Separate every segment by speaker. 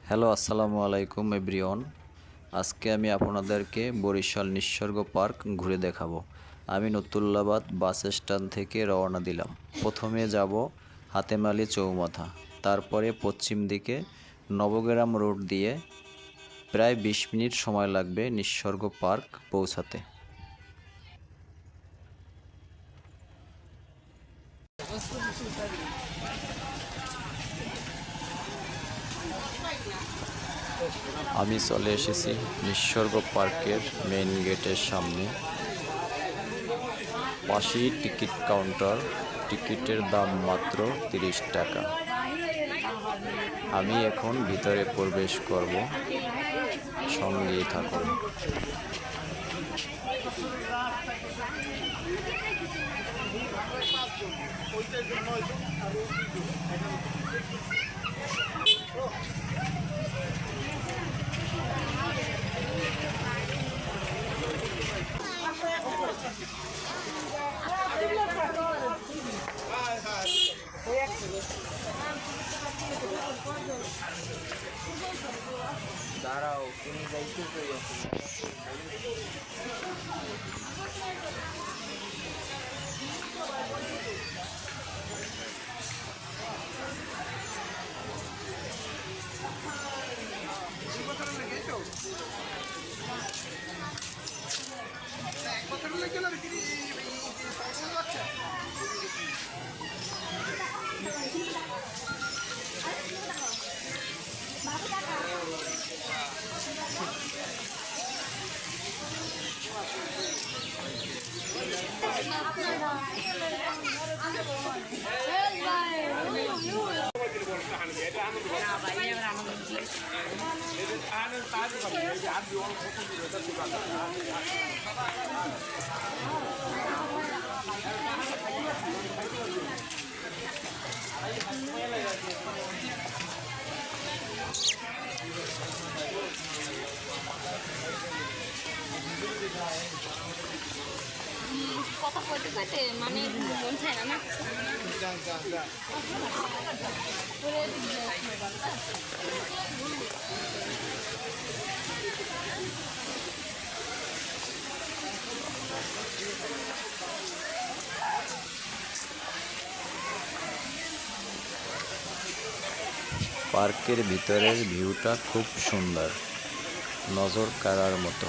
Speaker 1: Hello আসসালামু আলাইকুম everyone. আজকে আমি আপনাদেরকে বরিশাল নিসর্গ পার্ক ঘুরে দেখাবো। আমি নতুল্লাবাদ বাস স্ট্যান্ড থেকে রওনা দিলাম। প্রথমে যাব হাতেমালি চৌমাথা, তারপরে পশ্চিম দিকে নবগ্রাম রোড দিয়ে প্রায় 20 মিনিট সময় লাগবে নিসর্গ পার্ক পৌঁছাতে। আমি চলে এসেছি নিসর্গ পার্কের মেইন গেটের সামনে। পাশেই টিকিট কাউন্টার, টিকিটের দাম মাত্র 30 টাকা। আমি এখন ভিতরে প্রবেশ করব, সঙ্গেই থাকুন।
Speaker 2: দাঁড়াও, তুমি যাইতে কই আছো?
Speaker 3: কথা কইতে কইতে মানে মন চায় না না
Speaker 1: পার্কের ভিতরের ভিউটা খুব সুন্দর, নজর কাড়ার মতো।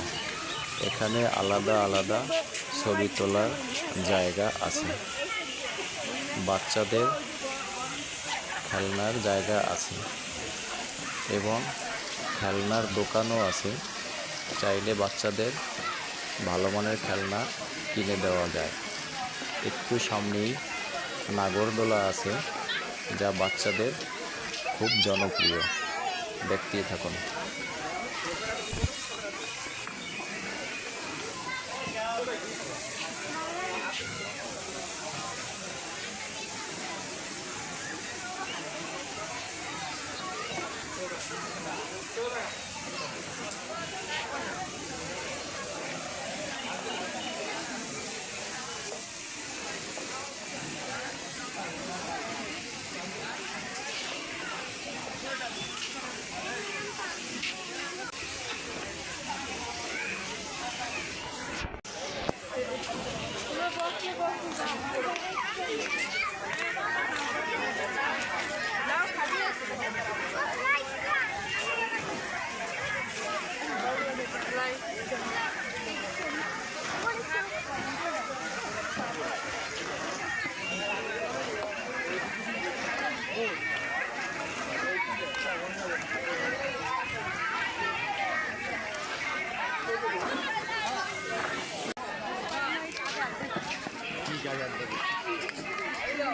Speaker 1: এখানে আলাদা আলাদা ছবি তোলার জায়গা আছে, বাচ্চাদের খেলনার জায়গা আছে এবং খেলনার দোকানও আছে। চাইলে বাচ্চাদের ভালো মানের খেলনা কিনে দেওয়া যায়। একটু সামনেই নাগরদোলা আছে, যা বাচ্চাদের খুব জনপ্রিয়। দেখতেই থাকুন।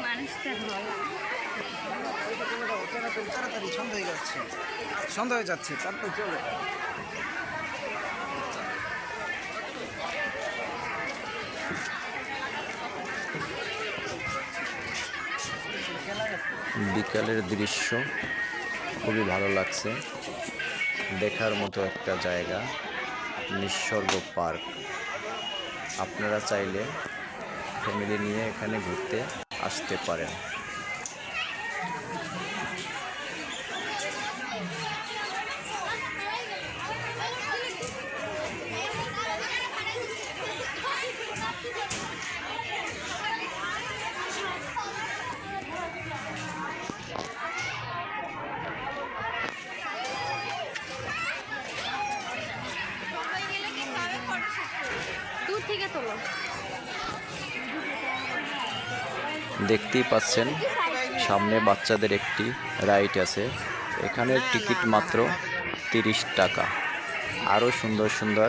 Speaker 3: মানুষটা ভালো
Speaker 2: তাড়াতাড়ি সন্ধ্যা হয়ে যাচ্ছে তারপর চলে।
Speaker 1: বিকালের দৃশ্য খুবই ভালো লাগছে, দেখার মতো একটা জায়গা নিসর্গ পার্ক। আপনারা চাইলে ফ্যামিলি নিয়ে এখানে ঘুরতে আসতে পারেন। দেখতেই পাচ্ছেন সামনে বাচ্চাদের একটি রাইড আছে। এখানের টিকিট মাত্র 30 টাকা। আরও সুন্দর সুন্দর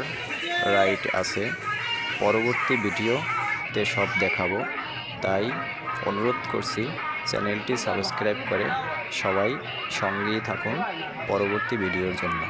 Speaker 1: রাইড আছে, পরবর্তী ভিডিওতে সব দেখাবো। তাই অনুরোধ করছি চ্যানেলটি সাবস্ক্রাইব করে সবাই সঙ্গেই থাকুন পরবর্তী ভিডিওর জন্য।